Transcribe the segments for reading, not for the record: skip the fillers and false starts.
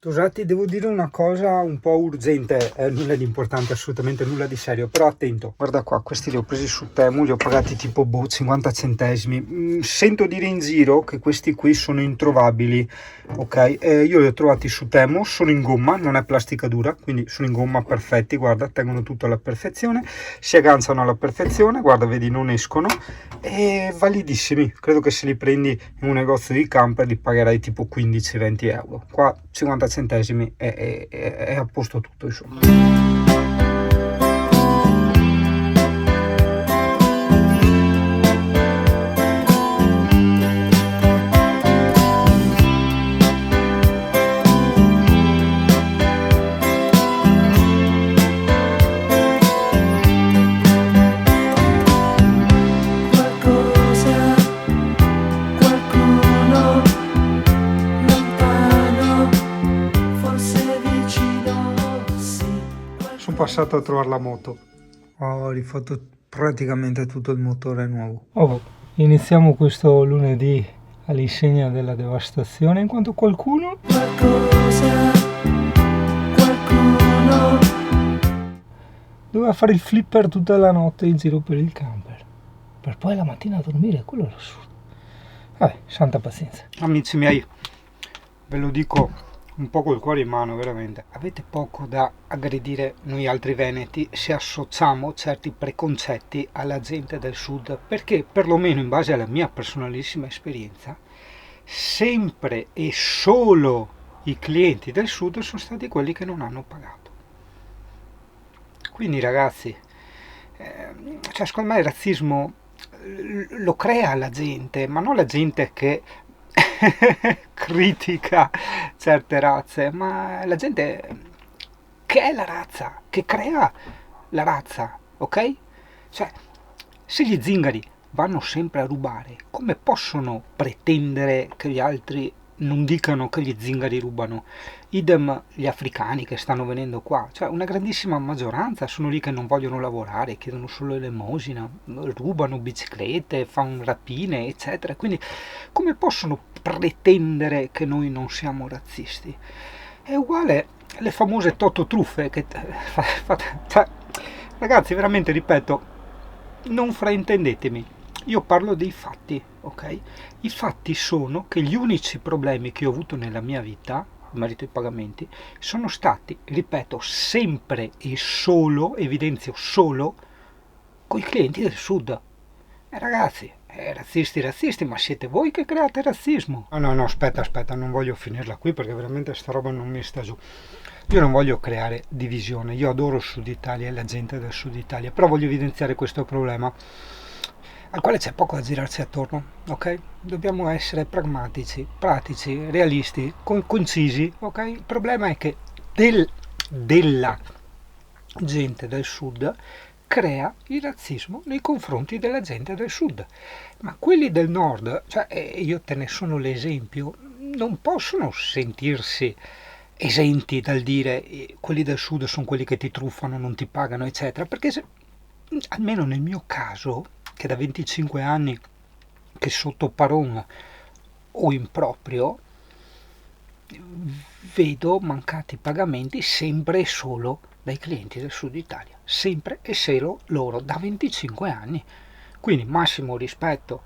Tosati, devo dire una cosa un po' urgente, nulla di importante, assolutamente nulla di serio, però attento, guarda qua, questi li ho presi su Temu, li ho pagati tipo 50 centesimi. Sento dire in giro che questi qui sono introvabili, ok? Io li ho trovati su Temu, sono in gomma, non è plastica dura, quindi sono in gomma perfetti, guarda, tengono tutto alla perfezione, si agganciano alla perfezione, guarda, vedi, non escono, e validissimi. Credo che se li prendi in un negozio di camper li pagherai tipo 15-20 euro, qua 50 centesimi è a posto tutto, insomma. Passato a trovare la moto, ho rifatto praticamente tutto il motore nuovo. Iniziamo questo lunedì all'insegna della devastazione, in quanto qualcuno doveva fare il flipper tutta la notte in giro per il camper, per poi la mattina a dormire. Quello è assurdo. Vabbè, santa pazienza. Amici miei, ve lo dico un po' col cuore in mano, veramente, avete poco da aggredire noi altri veneti se associamo certi preconcetti alla gente del sud, perché perlomeno in base alla mia personalissima esperienza sempre e solo i clienti del sud sono stati quelli che non hanno pagato. Quindi ragazzi, cioè secondo me il razzismo lo crea la gente, ma non la gente che critica certe razze, ma la gente che è la razza, che crea la razza, ok? Cioè, se gli zingari vanno sempre a rubare, come possono pretendere che gli altri non dicano che gli zingari rubano? Idem gli africani che stanno venendo qua, cioè una grandissima maggioranza sono lì che non vogliono lavorare, chiedono solo elemosina, rubano biciclette, fanno rapine, eccetera. Quindi come possono pretendere che noi non siamo razzisti? È uguale alle famose tototruffe che cioè, ragazzi, veramente ripeto, non fraintendetemi, io parlo dei fatti, ok? I fatti sono che gli unici problemi che ho avuto nella mia vita in merito ai pagamenti sono stati, ripeto, sempre e solo, evidenzio solo, coi clienti del sud. Ragazzi, razzisti, ma siete voi che create razzismo. No, aspetta, non voglio finirla qui perché veramente sta roba non mi sta giù. Io non voglio creare divisione, io adoro il Sud Italia e la gente del Sud Italia, però voglio evidenziare questo problema al quale c'è poco da girarsi attorno, ok? Dobbiamo essere pragmatici, pratici, realisti, concisi, ok? Il problema è che della gente del Sud crea il razzismo nei confronti della gente del Sud, ma quelli del Nord, cioè io te ne sono l'esempio, non possono sentirsi esenti dal dire quelli del Sud sono quelli che ti truffano, non ti pagano, eccetera, perché almeno nel mio caso, che da 25 anni che sotto Paron o in proprio vedo mancati pagamenti sempre e solo dai clienti del Sud Italia, sempre e solo loro, da 25 anni. Quindi massimo rispetto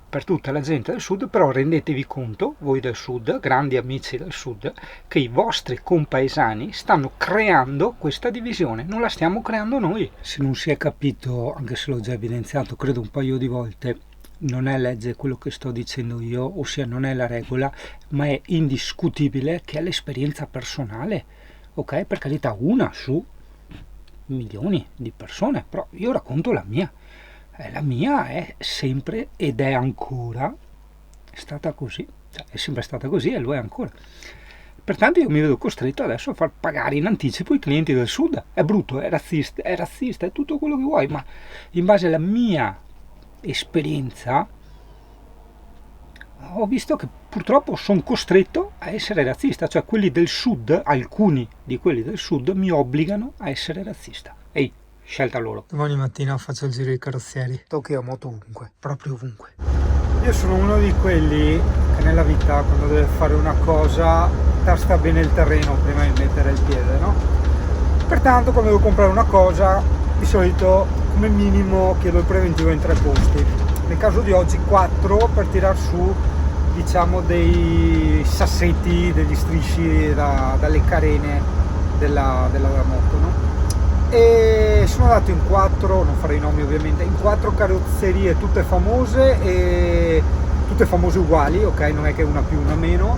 per tutta la gente del Sud, però rendetevi conto, voi del Sud, grandi amici del Sud, che i vostri compaesani stanno creando questa divisione, non la stiamo creando noi. Se non si è capito, anche se l'ho già evidenziato, credo un paio di volte, non è legge quello che sto dicendo io, ossia non è la regola, ma è indiscutibile che è l'esperienza personale, ok? Per carità, una su milioni di persone, però io racconto la mia. La mia è sempre ed è ancora stata così, cioè è sempre stata così e lo è ancora. Pertanto io mi vedo costretto adesso a far pagare in anticipo i clienti del Sud. È brutto, è razzista, è tutto quello che vuoi, ma in base alla mia esperienza ho visto che purtroppo sono costretto a essere razzista, cioè quelli del Sud, alcuni di quelli del Sud mi obbligano a essere razzista. Ehi, scelta loro. Domani mattina faccio il giro dei carrozzieri, tocchi a moto ovunque, proprio ovunque. Io sono uno di quelli che nella vita, quando deve fare una cosa, tasta bene il terreno prima di mettere il piede, no? Pertanto quando devo comprare una cosa, di solito come minimo chiedo il preventivo in 3 posti. Nel caso di oggi 4 per tirar su, diciamo, dei sassetti, degli strisci dalle carene della moto, no? E sono andato in 4, non farei i nomi ovviamente, in 4 carrozzerie tutte famose e tutte famose uguali, ok? Non è che una più una meno,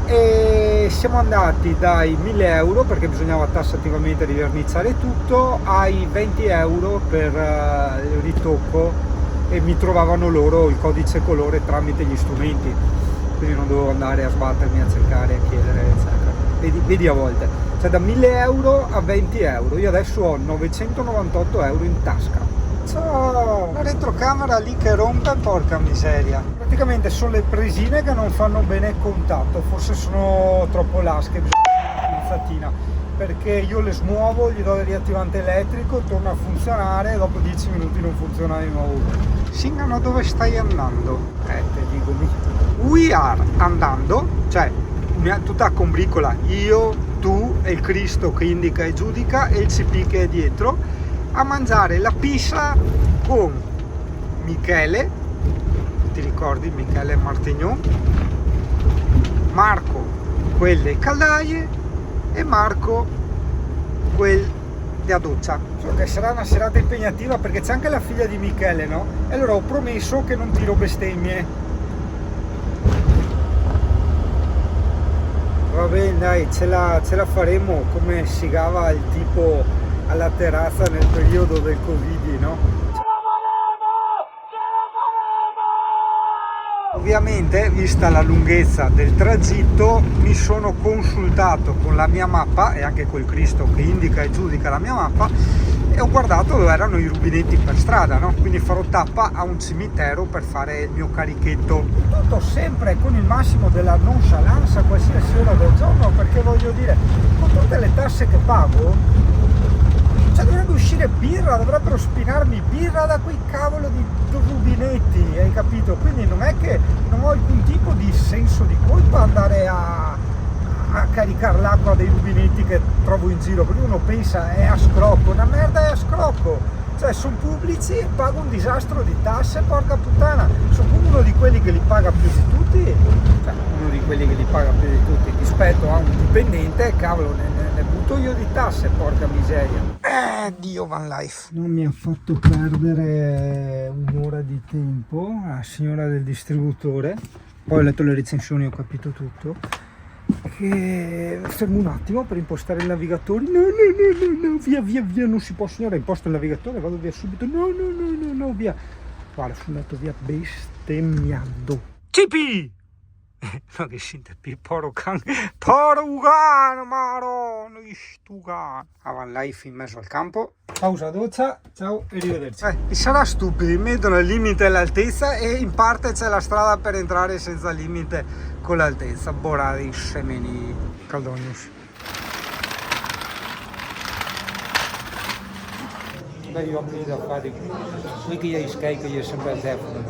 e siamo andati dai 1000 euro perché bisognava tassativamente riverniciare tutto ai 20 euro per il ritocco, e mi trovavano loro il codice colore tramite gli strumenti, quindi non dovevo andare a sbattermi a cercare, a chiedere, eccetera. Vedi a volte, cioè da 1000 euro a 20 euro, io adesso ho 998 euro in tasca. Ciao! La retrocamera lì che rompe, porca miseria. Praticamente sono le presine che non fanno bene il contatto, forse sono troppo lasche, bisogna una pinzatina, perché io le smuovo, gli do il riattivante elettrico, torna a funzionare e dopo 10 minuti non funziona di nuovo. Singano, dove stai andando? Te dico, we are andando, cioè tutta combricola, io, tu e il Cristo che indica e giudica e il CP che è dietro, a mangiare la pizza con Michele, ti ricordi Michele Martignon, Marco quelle caldaie e Marco quel da doccia. So che sarà una serata impegnativa perché c'è anche la figlia di Michele, no? E allora ho promesso che non tiro bestemmie. Va bene, dai, ce la faremo come sigava il tipo alla terrazza nel periodo del Covid, no? Ce la faremo! Ovviamente, vista la lunghezza del tragitto, mi sono consultato con la mia mappa e anche col Cristo che indica e giudica la mia mappa, e ho guardato dove erano i rubinetti per strada, no? Quindi farò tappa a un cimitero per fare il mio carichetto. Tutto sempre con il massimo della nonchalance a qualsiasi ora del giorno, perché voglio dire, con tutte le tasse che pago, cioè dovrebbe uscire birra, dovrebbero spinarmi birra da quei cavolo di rubinetti, hai capito? Quindi non è che non ho alcun tipo di senso di colpa andare a caricare l'acqua dei rubinetti che trovo in giro, perché uno pensa è a scrocco, una merda è a scrocco, cioè sono pubblici e pago un disastro di tasse, porca puttana, sono uno di quelli che li paga più di tutti, cioè uno di quelli che li paga più di tutti rispetto a un dipendente, cavolo, ne butto io di tasse, porca miseria. Dio Van Life non mi ha fatto perdere un'ora di tempo, la signora del distributore, poi ho letto le recensioni e ho capito tutto. Che fermo un attimo per impostare il navigatore. No, via, non si può, signora, imposto il navigatore, vado via subito. No, via. Guarda, sono andato via bestemmiando. Cipi! No, che sintepi, poro ugano, marono, istugano. Van Life in mezzo al campo. Pausa doccia, ciao e arrivederci. Sarà stupidi, mettono il limite all'altezza e in parte c'è la strada per entrare senza limite con l'altezza. Boradi semeni caldonius. Io ho da fare qui che gli scarico io sempre al telefono.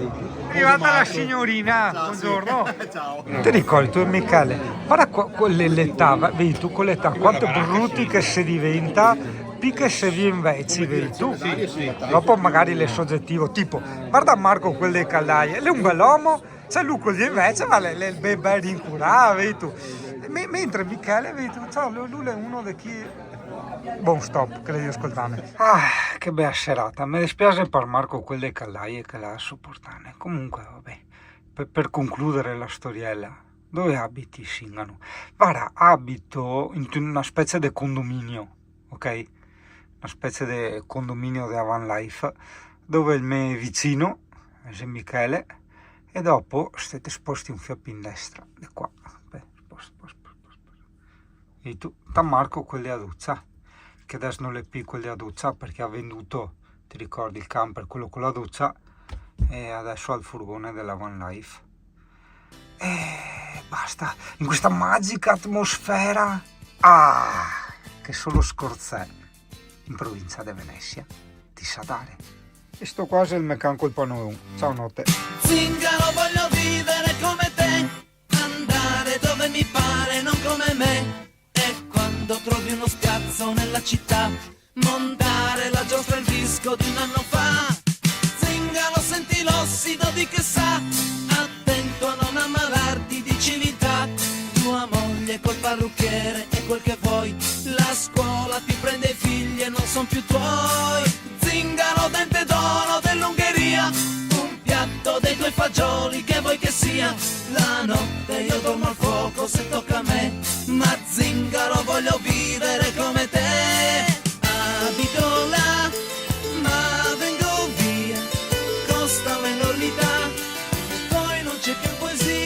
È arrivata la signorina, buongiorno. Ciao. Ti ricordi tu Michele? Guarda con l'età, vedi tu con l'età quanto brutti che si diventa, più che se vi invecchi, vedi tu. Dopo magari le soggettivo, tipo guarda Marco quel delle caldaie, è un bell'uomo, c'è lui con gli invece, ma le bel rincurava, vedi tu. Mentre Michele, vedi tu, cioè, lui è uno di chi. Buon stop, che devi ascoltarmi. Che bella serata. Mi dispiace per Marco quelle caldaie che la sopportane. Comunque, vabbè, per concludere la storiella, dove abiti Singano? Guarda, abito in una specie di condominio, ok? Una specie di condominio di Van Life, dove il mio vicino è Michele, e dopo siete sposti un fiapo in destra, di qua. Sposta. E tu, da Marco quelle a Duzza, che adesso non le più quelle a Duzza perché ha venduto, ti ricordi, il camper, quello con la doccia, e adesso ha il furgone della Van Life. E basta, in questa magica atmosfera che solo Scorzè in provincia di Venezia ti sa dare. E sto quasi il mecanico il panon. Ciao notte. Zingaro, voglio vivere come te, andare dove come mi pare, non come me. E quando trovi uno spiazzo nella città, montare la giostra e il disco di un anno fa. Zingaro, senti l'ossido di che sa, attento a non ammalarti di civiltà. Tua moglie col parrucchiere e quel che vuoi, la scuola ti prende i figli e non son più tuoi. Zingaro, dente d'oro dell'Ungheria, un piatto dei tuoi fagioli che vuoi che sia. La notte io dormo al fuoco se tocca a me, ma Zingaro voglio vivere come te. Abito là, ma vengo via, costa l'olità, poi non c'è più poesia.